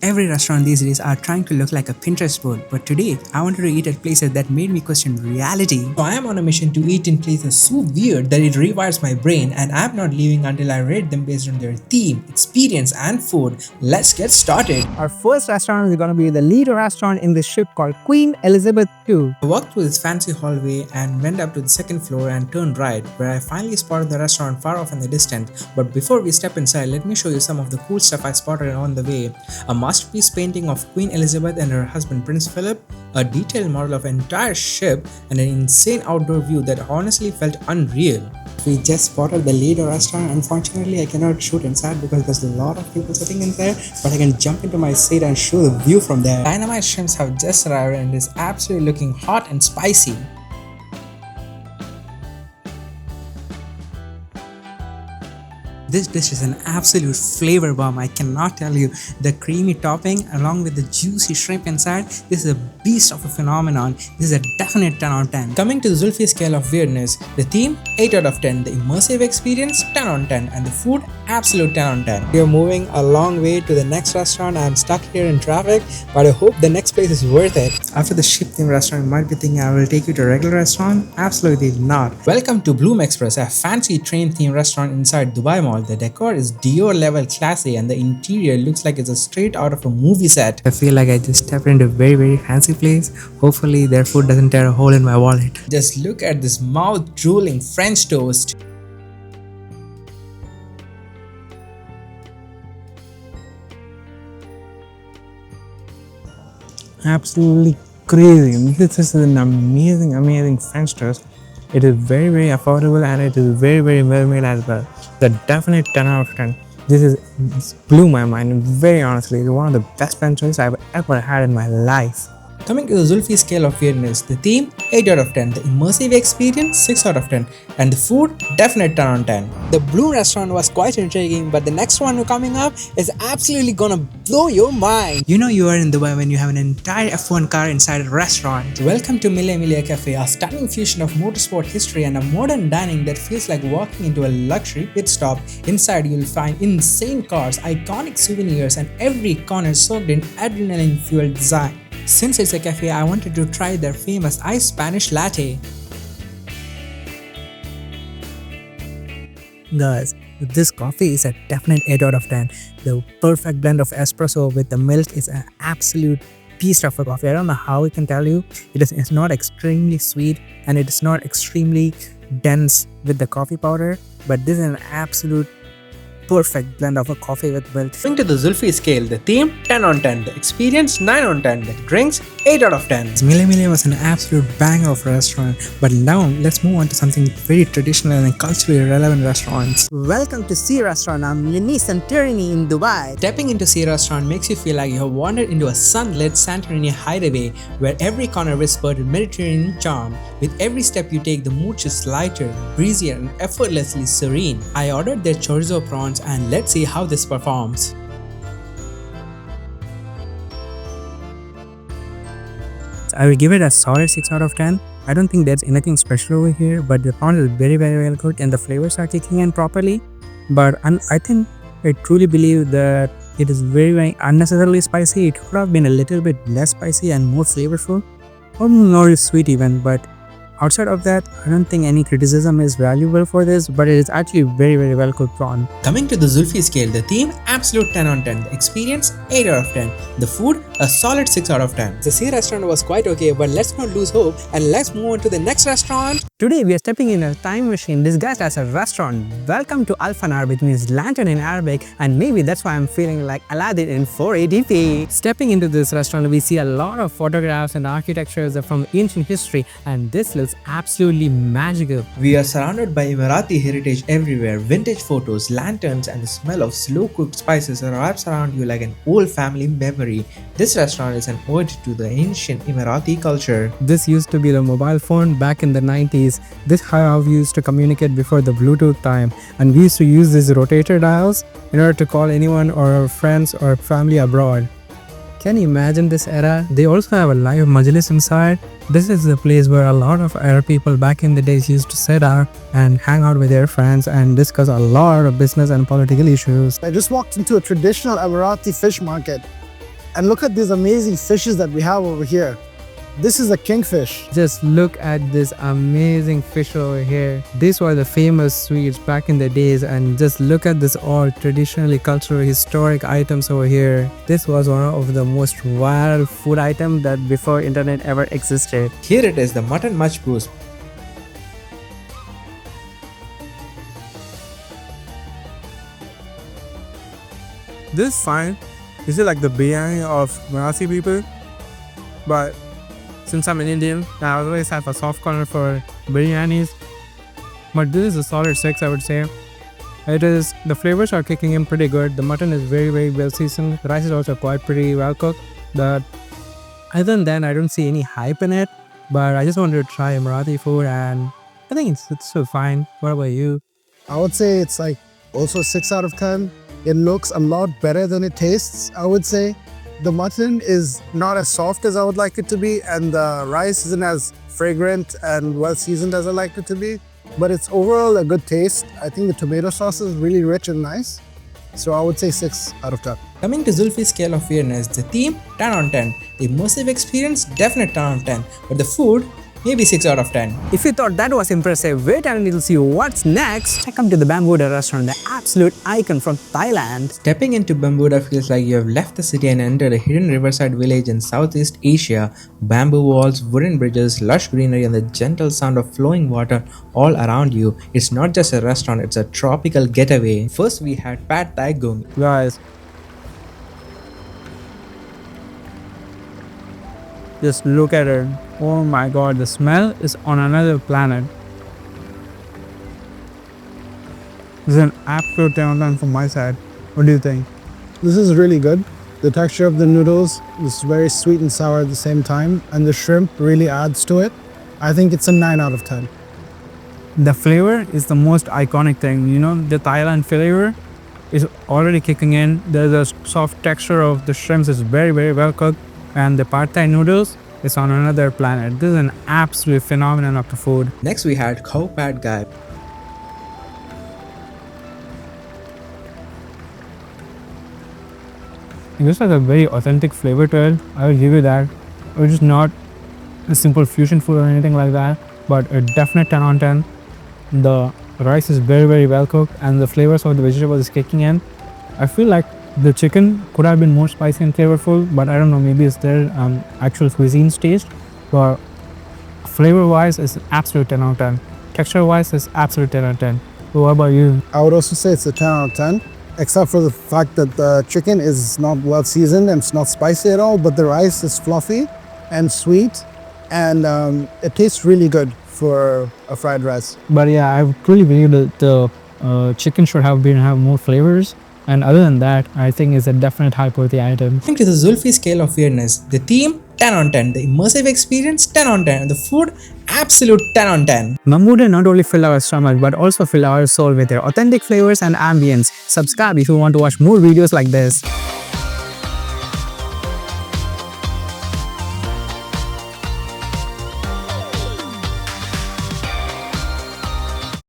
Every restaurant these days are trying to look like a Pinterest board, but today I wanted to eat at places that made me question reality. So I am on a mission to eat in places so weird that it rewires my brain, and I'm not leaving until I rate them based on their theme, experience, and food. Let's get started. Our first restaurant is going to be the leader restaurant in this ship called Queen Elizabeth II. I walked through this fancy hallway and went up to the second floor and turned right, where I finally spotted the restaurant far off in the distance. But before we step inside, let me show you some of the cool stuff I spotted on the way. A masterpiece painting of Queen Elizabeth and her husband Prince Philip, a detailed model of an entire ship, and an insane outdoor view that honestly felt unreal. We just spotted the leader restaurant. Unfortunately, I cannot shoot inside because there's a lot of people sitting in there, but I can jump into my seat and show the view from there. Dynamite shrimps have just arrived and is absolutely looking hot and spicy. This dish is an absolute flavor bomb, I cannot tell you. The creamy topping along with the juicy shrimp inside, this is a beast of a phenomenon. This is a definite 10 out of 10. Coming to the Zulfi scale of weirdness, the theme 8 out of 10, the immersive experience 10 out of 10, and the food absolute 10 out of 10. We are moving a long way to the next restaurant. I am stuck here in traffic, but I hope the next place is worth it. After the ship theme restaurant, you might be thinking I will take you to a regular restaurant. Absolutely not. Welcome to Bloom Express, a fancy train theme restaurant inside Dubai Mall. The decor is Dior level classy and the interior looks like it's a straight out of a movie set. I feel like I just stepped into a very fancy place. Hopefully their food doesn't tear a hole in my wallet. Just look at this mouth-drooling French toast. Absolutely crazy. This is an amazing French toast. It is very affordable and it is very well made as well. The definite 10 out of 10. This blew my mind, very honestly. It's one of the best French toasts I've ever had in my life. Coming to the Zulfi scale of weirdness, the theme 8 out of 10, the immersive experience 6 out of 10, and the food definite 10 out of 10. The Blue restaurant was quite intriguing, but the next one coming up is absolutely gonna blow your mind. You know you are in Dubai when you have an entire F1 car inside a restaurant. Welcome to Mille Cafe, a stunning fusion of motorsport history and a modern dining that feels like walking into a luxury pit stop. Inside you'll find insane cars, iconic souvenirs, and every corner soaked in adrenaline-fueled design. Since it's a cafe, I wanted to try their famous iced Spanish latte. Guys, this coffee is a definite 8 out of 10. The perfect blend of espresso with the milk is an absolute beast of a coffee. I don't know how I can tell you. It's not extremely sweet and it is not extremely dense with the coffee powder, but this is an absolute perfect blend of a coffee with milk. Coming to the Zulfi scale, the theme 10 on 10, the experience 9 on 10, the drinks 8 out of 10. Mille was an absolute banger of a restaurant, but now let's move on to something very traditional and culturally relevant restaurants. Welcome to Sea Restaurant. I'm Lini Santorini in Dubai. Stepping into Sea Restaurant makes you feel like you have wandered into a sunlit Santorini hideaway where every corner whispered Mediterranean charm. With every step you take, the mood is lighter, breezier, and effortlessly serene. I ordered their chorizo prawns and let's see how this performs. I will give it a solid 6 out of 10. I don't think there's anything special over here, but the prawns is very well cooked and the flavors are kicking in properly. But I truly believe that it is very unnecessarily spicy. It could have been a little bit less spicy and more flavorful, or not sweet even. But outside of that, I don't think any criticism is valuable for this, but it is actually very well cooked prawn. Coming to the Zulfi scale, the theme absolute 10 on 10, the experience 8 out of 10, the food a solid 6 out of 10. The Sea restaurant was quite okay, but let's not lose hope and let's move on to the next restaurant. Today we are stepping in a time machine disguised as a restaurant. Welcome to Alfanar, which means lantern in Arabic, and maybe that's why I'm feeling like Aladdin in 480p. Stepping into this restaurant, we see a lot of photographs and architectures from ancient history, and this looks absolutely magical. We are surrounded by Emirati heritage everywhere. Vintage photos, lanterns, and the smell of slow-cooked spices wraps around you like an old family memory. This restaurant is an ode to the ancient Emirati culture. This used to be the mobile phone back in the 90s. This how we used to communicate before the Bluetooth time, and we used to use these rotator dials in order to call anyone or our friends or family abroad. Can you imagine this era? They also have a live majlis inside. This is the place where a lot of Arab people back in the days used to sit out and hang out with their friends and discuss a lot of business and political issues. I just walked into a traditional Emirati fish market. And look at these amazing fishes that we have over here. This is a kingfish. Just look at this amazing fish over here. These were the famous sweets back in the days, and just look at this all traditionally cultural historic items over here. This was one of the most viral food items that before internet ever existed. Here it is, the mutton majboos. This is fine. This is like the biryani of Marathi people, but since I'm an Indian, I always have a soft corner for biryanis. But this is a solid 6, I would say. The flavors are kicking in pretty good. The mutton is very well seasoned. The rice is also quite pretty well cooked. But other than that, I don't see any hype in it. But I just wanted to try Marathi food, and I think it's still fine. What about you? I would say it's like also 6 out of 10. It looks a lot better than it tastes, I would say. The mutton is not as soft as I would like it to be, and the rice isn't as fragrant and well seasoned as I like it to be. But it's overall a good taste. I think the tomato sauce is really rich and nice. So I would say 6 out of 10. Coming to Zulfi's scale of weirdness, the theme 10 on 10, the immersive experience definite 10 on 10, but the food maybe 6 out of 10. If you thought that was impressive, wait and we'll see what's next. Come to the Bambuda restaurant, the absolute icon from Thailand. Stepping into Bambuda feels like you have left the city and entered a hidden riverside village in Southeast Asia. Bamboo walls, wooden bridges, lush greenery, and the gentle sound of flowing water all around you. It's not just a restaurant, it's a tropical getaway. First we had Pad Thai Gung. Guys, just look at it. Oh my god, the smell is on another planet. This is an absolute 10 on 10 from my side. What do you think? This is really good. The texture of the noodles is very sweet and sour at the same time, and the shrimp really adds to it. I think it's a 9 out of 10. The flavor is the most iconic thing. You know, the Thailand flavor is already kicking in. There's a soft texture of the shrimps is very well cooked, and the pad thai noodles is on another planet. This is an absolute phenomenon of the food. Next we had Khao Pad Gai. It just has a very authentic flavor to it. I will give you that. It's just not a simple fusion food or anything like that, but a definite 10 on 10. The rice is very well cooked, and the flavors of the vegetables is kicking in. I feel like the chicken could have been more spicy and flavorful, but I don't know, maybe it's their actual cuisine's taste. But flavor wise, it's absolute 10 out of 10. Texture wise, it's absolute 10 out of 10. So what about you? I would also say it's a 10 out of 10, except for the fact that the chicken is not well seasoned and it's not spicy at all, but the rice is fluffy and sweet, and it tastes really good for a fried rice. But yeah, I truly believe that the chicken should have more flavors. And other than that, I think it's a definite high-quality item. Coming to the Zulfi scale of weirdness, the theme 10 on 10, the immersive experience 10 on 10, and the food absolute 10 on 10. Bambuda not only fill our stomach but also fill our soul with their authentic flavors and ambience. Subscribe if you want to watch more videos like this.